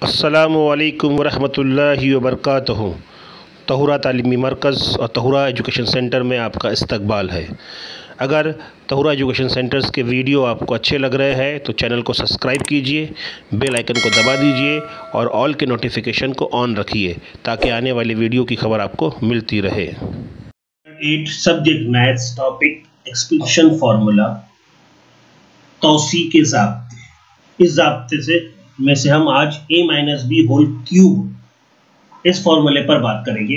अस्सलामुअलैकुम वरहमतुल्लाहि वबरकातुहू। तहुरा तालीमी मरकज़ और तहुरा एजुकेशन सेंटर में आपका इस्तकबाल है। अगर तहुरा एजुकेशन सेंटर्स के वीडियो आपको अच्छे लग रहे हैं तो चैनल को सब्सक्राइब कीजिए, बेल आइकन को दबा दीजिए और ऑल के नोटिफिकेशन को ऑन रखिए ताकि आने वाली वीडियो की खबर आपको मिलती रहे। 8 subject maths topic expansion formula तौसी के ज़ाब्ते। इस ज़ाब्ते में से हम आज a minus b whole cube इस फॉर्मूले पर बात करेंगे।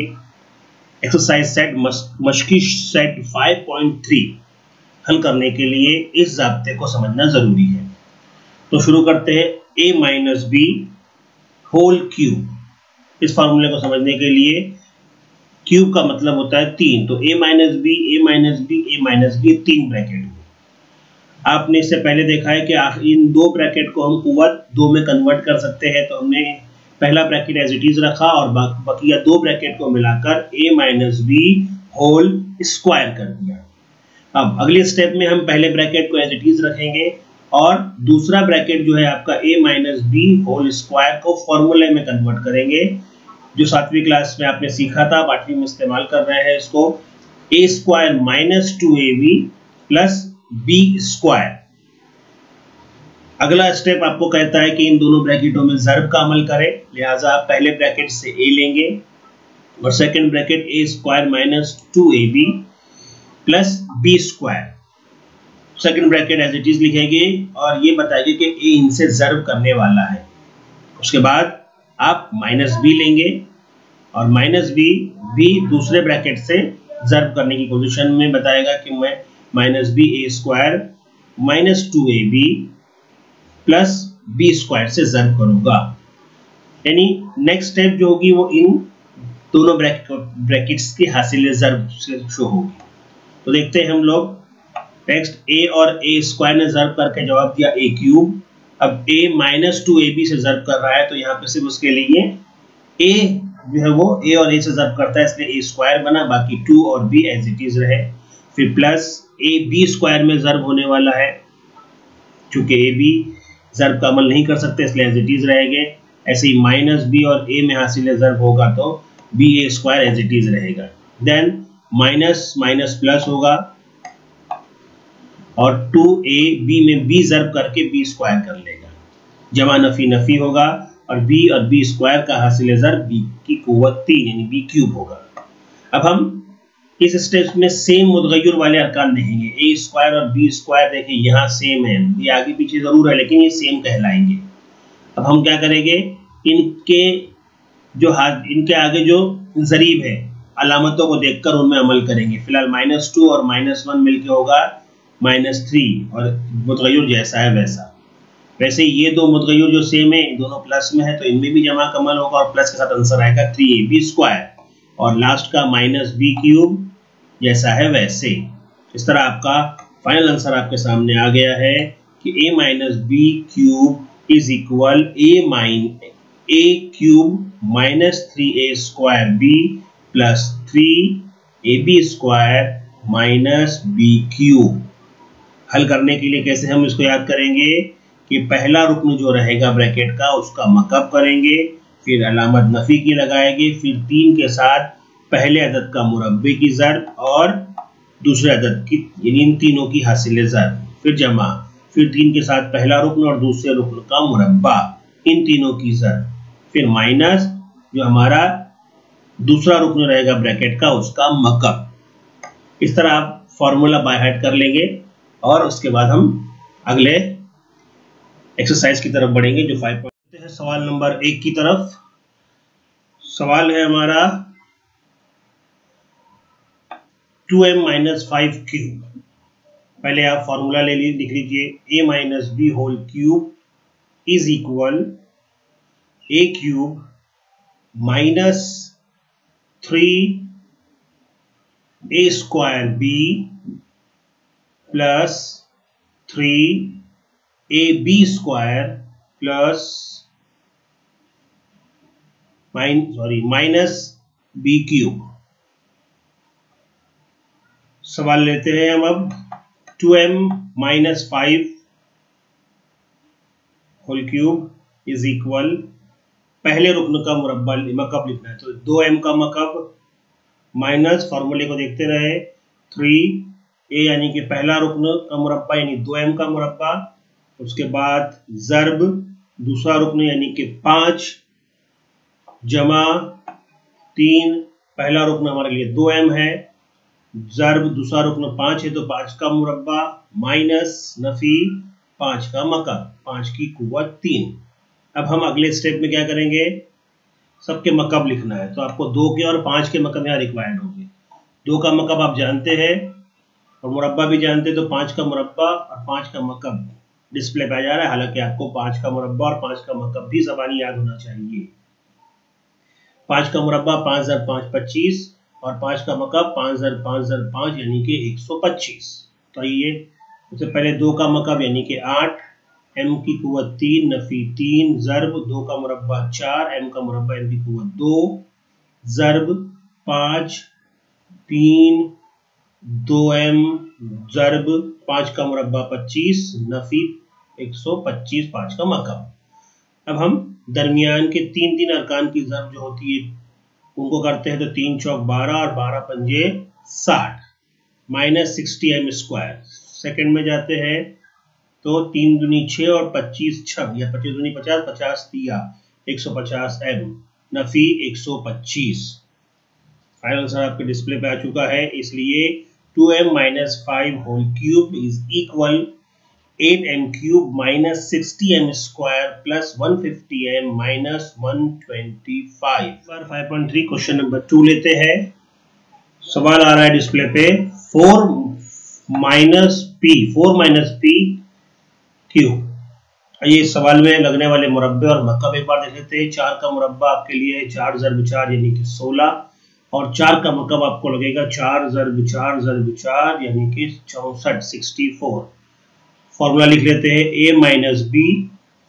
एक्सरसाइज सेट मशकी सेट 5.3 हल करने के लिए इस ज़ाब्ते को समझना जरूरी है। तो शुरू करते हैं। a minus b whole cube इस फॉर्मूले को समझने के लिए क्यूब का मतलब होता है 3, तो a minus b a minus b a minus b 3 bracket. आपने इससे पहले देखा है कि इन दो ब्रैकेट को हम ओवर 2 में कन्वर्ट कर सकते हैं, तो हमने पहला ब्रैकेट एज इट इज रखा और बकिया दो ब्रैकेट को मिलाकर a minus b whole square कर दिया। अब अगले स्टेप में हम पहले ब्रैकेट को एज इट इज रखेंगे और दूसरा ब्रैकेट जो है आपका a minus b whole square को फॉर्मूले में कन्वर्ट करेंगे, जो 7वीं क्लास में आपने सीखा था, 8वीं में इस्तेमाल कर रहे हैं इसको। a square minus 2ab plus b square. अगला स्टेप आपको कहता है कि इन दोनों ब्रैकेटों में ज़र्ब का अमल करें, लिहाजा आप पहले ब्रैकेट से a लेंगे और second bracket a square minus 2ab plus b square. Second bracket as it is लिखेंगे और ये बताएंगे कि a इनसे ज़र्ब करने वाला है। उसके बाद आप माइनस b लेंगे और माइनस b दूसरे ब्रैकेट से ज़र्ब करने की पोजीशन में बताएगा कि मैं minus b a square minus 2ab plus b square से ज़र्ब करूंगा। यानी नेक्स्ट स्टेप जो होगी वो इन दोनों ब्रैकेट्स की हासिल ज़र्ब से शो होगी। तो देखते हैं हम लोग। नेक्स्ट a और a स्क्वायर ने ज़र्ब करके जवाब दिया a क्यूब। अब a माइनस 2ab से ज़र्ब कर रहा है, तो यहाँ पे सिर्फ उसके लिए a जो है वो a और a से ज़र्ब करता है, इसलिए a स्क्वायर बना, बाकी 2 और b एज इट इज रहे। फिर प्लस a b स्क्वायर में ज़र्ब होने वाला है, चूंकि a b ज़र्ब का अमल नहीं कर सकते इसलिए एज इट इज रहेंगे। ऐसे ही माइनस b और a में हासिल ज़र्ब होगा तो b a square as it is रहेगा। देन माइनस माइनस प्लस होगा और 2a b में b ज़र्ब करके b स्क्वायर कर लेगा, जमा नफी नफी होगा और b और b स्क्वायर का हासिल ज़र्ब b की कुव्वत 3 यानी b क्यूब होगा। अब हम इस स्टेप में सेम मुतगय्यर वाले अरकान देखेंगे। a स्क्वायर और b स्क्वायर देखिए यहाँ सेम है, ये आगे पीछे जरूर है लेकिन ये सेम कहलाएंगे। अब हम क्या करेंगे, इनके आगे जो ज़रीब है अलामतों को देखकर उनमें अमल करेंगे। फिलहाल माइनस 2 और माइनस 1 मिलकर होगा माइनस 3 और मुतगय्यर जैसा है वैसा। वैसे ये दो मुतगय्यर जो सेम है दोनों प्लस में है, तो इनमें भी जमा का अमल होगा और प्लस के साथ आंसर आएगा 3ab स्क्वायर और लास्ट का माइनस बी क्यूब जैसा है वैसे। इस तरह आपका फाइनल आंसर आपके सामने आ गया है कि a minus b cube is equal a cube minus 3a square b plus 3ab square minus b cube. हल करने के लिए कैसे हम इसको याद करेंगे कि पहला रुकन जो रहेगा ब्रैकेट का उसका मकअब करेंगे, फिर अलामत नफी की लगाएंगे, फिर 3 के साथ पहले अदद का मुरब्बे की ज़र्ब और दूसरे अदद की यानी इन तीनों की हासिल ज़र्ब, फिर जमा, फिर 3 के साथ पहला रुकन और दूसरे रुकन का मुरब्बा, इन तीनों की ज़र्ब, फिर माइनस जो हमारा दूसरा रुकन रहेगा ब्रैकेट का उसका मकअब। इस तरह आप फॉर्मूला बाय हार्ट कर लेंगे और उसके बाद हम अगले एक्सरसाइज की तरफ बढ़ेंगे जो 5 पॉइंट है। सवाल नंबर 1 की तरफ। सवाल है हमारा 2m माइनस 5 क्यूब। पहले आप फॉर्मूला लिख लीजिए। a minus b whole cube is equal a cube minus 3a square b plus 3ab square plus minus b cube. सवाल लेते हैं हम अब। 2m minus 5 whole cube is equal पहले रुकन का मुरब्बा मकब लिखना है। तो 2m का मकब माइनस, फॉर्मूले को देखते रहे, 3a यानी कि पहला रुकन का मुरब्बा यानी 2m का मुरब्बा, उसके बाद ज़र्ब दूसरा रुकन यानी कि 5 जमा 3, पहला रुकन हमारे लिए 2m है, ज़र्ब दूसरा रुकन 5 है तो 5 का मुरब्बा, माइनस नफी 5 का मकब, 5 की कुव्वत 3। अब हम अगले स्टेप में क्या करेंगे, सबके मकब लिखना है। तो आपको 2 के और 5 के मकब यहाँ रिक्वायर्ड होंगे। 2 का मकब आप जानते हैं और मुरब्बा भी जानते हैं, तो 5 का मुरब्बा और 5 का मकब डिस्प्ले पे आ जा रहा है। हालांकि आपको 5 का मुरब्बा और 5 का मकब भी ज़बानी याद होना चाहिए। 5 का मुरब्बा 5 × 5 25 और 5 का मकब 5 × 5 × 5 यानी कि 125। तो ये सबसे पहले 2 का मकब यानी कि 8, m की कुव्वत 3 नफी 3, ज़र्ब 2 का मुरब्बा 4, m का मुरब्बा m की कुव्वत 2, ज़र्ब 5 3 2m, ज़र्ब 5 का मुरब्बा 25 नफी 125, 5 का मकब। अब हम दरमियान के 3 अरकान की ज़र्ब जो होती है उनको करते हैं। तो 3 चौक 12 और 12 पंजे 60, माइनस 60m²। सेकंड में जाते हैं तो 3 दूनी 6 और 25 6 या 25 दूनी 50, 50 तिया 150m नफी 125। फाइनल आंसर आपके डिस्प्ले पे आ चुका है। इसलिए 2m - 5 whole cube is equal 8m³ - 60m² plus 150m - 125। 5.3 question number 2 लेते हैं। सवाल आ रहा है डिस्प्ले पे 4 - p क्यूब। ये सवाल में लगने वाले मुरब्बे और मकब एक बार देख लेते हैं। 4 का मुरब्बा आपके लिए 4 ज़र्ब 4 यानी कि 16 और 4 का मकब आपको लगेगा 4 ज़र्ब 4 ज़र्ब 4 यानी कि 64 64। फॉर्मूला लिख लेते हैं a - b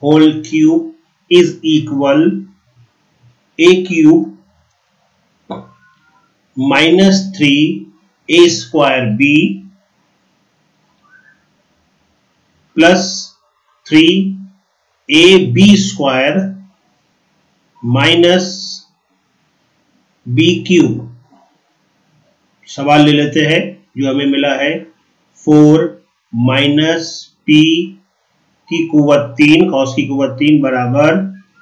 whole cube is equal a³ - 3a² b plus 3ab² minus b³। सवाल ले लेते हैं जो हमें मिला है 4 - p की कुव्वत 3 cos की कुव्वत 3 बराबर,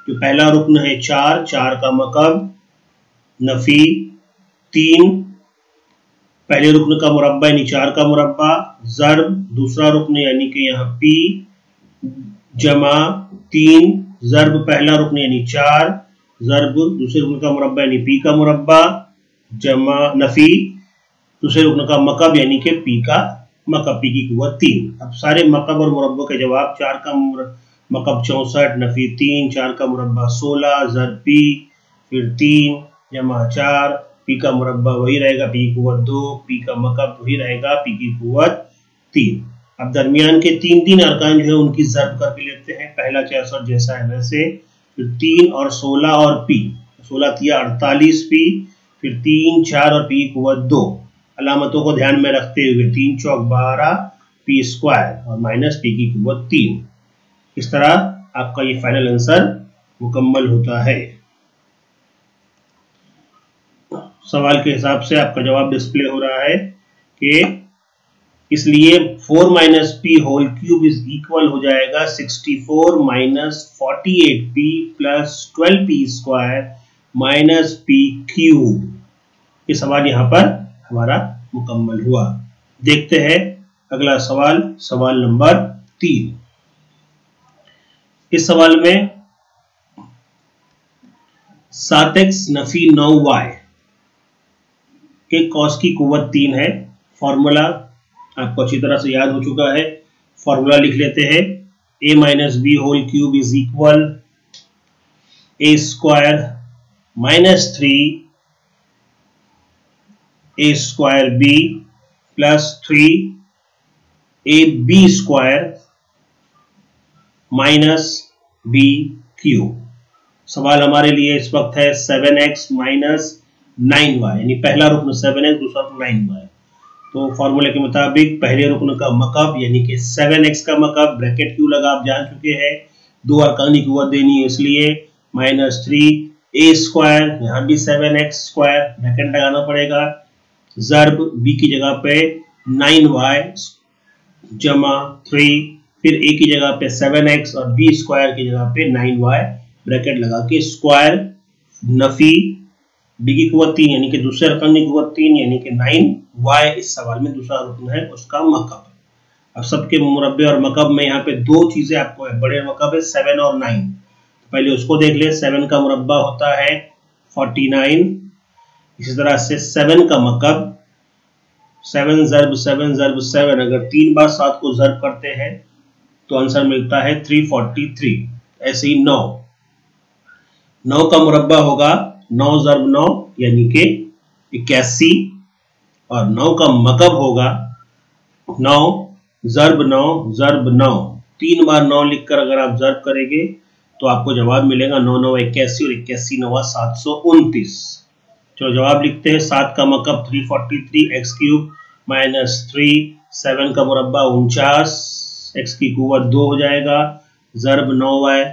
जो पहला रुकन है 4, 4 का मकब नफी 3, पहले रुकन का मुरब्बा यानी 4 का मुरब्बा, ज़र्ब दूसरा रुकन यानी कि यहाँ p जमा 3, ज़र्ब पहला रुकन यानी 4, ज़र्ब दूसरे रुकन का मुरब्बा यानी p का मुरब्बा जमा नफी दूसरे रुकन का मकब यानी कि p का मकब, p की कुव्वत 3। अब सारे मकब और मुरब्बों के जवाब 4 का मकब 64 नफी 3, 4 का मुरब्बा 16, ज़र्ब p फिर 3 जमा 4, p का मुरब्बा वही रहेगा p की कुव्वत 2, p का मकब वही रहेगा p की कुव्वत 3। अब दरमियान के 3 अरकान जो है उनकी ज़र्ब करके लेते हैं। पहला 64 जैसा है वैसे, फिर 3 और 16 और p, 16 तिया 48p, फिर 3 4 और p की कुव्वत 2। अलामतों को ध्यान में रखते हुए 3 चौक 12 p² और माइनस p की कुव्वत 3। इस तरह आपका ये फाइनल आंसर मुकम्मल होता है। सवाल के हिसाब से आपका जवाब डिस्प्ले हो रहा है कि इसलिए 4 - p whole cube is equal हो जाएगा 64 - 48p plus 12p² minus p³। ये सवाल यहाँ पर हमारा मुकम्मल हुआ। देखते हैं अगला सवाल, सवाल नंबर 3। इस सवाल में 7x नफी 9y के कॉस की कुव्वत 3 है। फॉर्मूला आपको अच्छी तरह से याद हो चुका है। फॉर्मूला लिख लेते हैं a - b whole cube is equal a² - 3 a² b plus 3ab² minus b³। सवाल हमारे लिए इस वक्त है 7x - 9y यानी पहला रुकन 7x दूसरा रुकन 9y। तो फॉर्मूले के मुताबिक पहले रुकन का मकब यानी कि 7x का मकब, ब्रैकेट क्यों लगा आप जान चुके हैं, 2 अरकान की कुव्वत देनी है इसलिए -3 a स्क्वायर, यहाँ भी 7x स्क्वायर, ब्रैकेट लगाना पड़ेगा, ज़र्ब b की जगह पे 9y जमा 3, फिर a की जगह पे 7x और b स्क्वायर की जगह पे 9y, ब्रैकेट लगा के स्क्वायर, नफी b की कुव्वत 3 यानी कि दूसरे रकम की कुव्वत 3 यानी कि 9y इस सवाल में दूसरा रुकन है उसका मकब। अब सबके मुरब्बे और मकब में यहाँ पे दो चीजें आपको है, बड़े मकब है 7 और 9, तो पहले उसको देख ले। 7 का मुरब्बा होता है 49, इसी तरह से 7 का मकब 7 ज़र्ब 7 ज़र्ब 7, अगर 3 बार 7 को ज़र्ब करते हैं तो आंसर मिलता है 343। ऐसे ही 9 का मुरब्बा होगा 9 ज़र्ब 9 यानी कि 81, और 9 का मकब होगा 9 ज़र्ब 9 ज़र्ब 9, 3 बार 9 लिखकर अगर आप ज़र्ब करेंगे तो आपको जवाब मिलेगा 9 9 81 और 81 9 729। चलो जवाब लिखते हैं। 7 का मकब 343 x क्यूब -3, 7 का मुरब्बा 49, x की कुव्वत 2 हो जाएगा, ज़र्ब 9y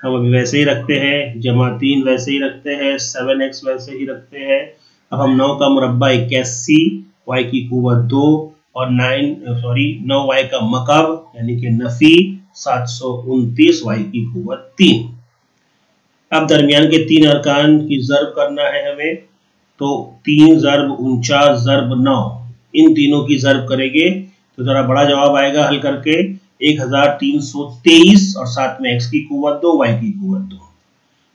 हम अभी वैसे ही रखते हैं, जमा 3 वैसे ही रखते हैं, 7x वैसे ही रखते हैं। अब हम 9 का मुरब्बा 81, y की कुव्वत 2 और 9y का मकब यानी कि नफी 729, y की कुव्वत 3। अब दरमियान के 3 अरकान की ज़र्ब करना है हमें, तो 3 ज़र्ब 49 ज़र्ब 9, इन तीनों की ज़र्ब करेंगे तो जरा बड़ा जवाब आएगा हल करके 1323, और साथ में x की कुव्वत 2 y की कुव्वत 2।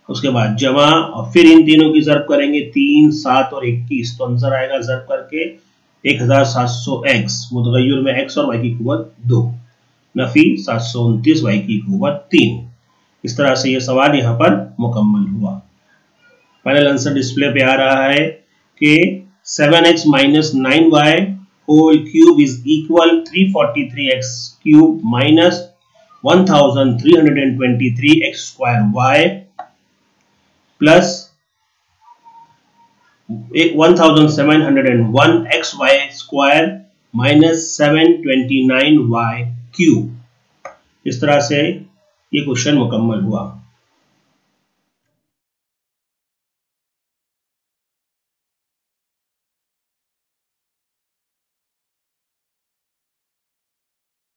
उसके बाद जमा और फिर इन तीनों की ज़र्ब करेंगे 3 7 और 21, तो आंसर आएगा ज़र्ब करके 1700x, मुतगय्यर में x और y की कुव्वत 2, नफी 729 y की कुव्वत 3। इस तरह से ये सवाल यहाँ पर मुकम्मल हुआ। फाइनल आंसर डिस्प्ले पे आ रहा है कि 7x - 9y whole cube is equal 343x cube minus 1323x square y plus 1701xy square minus 729y cube. इस तरह से ये क्वेश्चन मुकम्मल हुआ।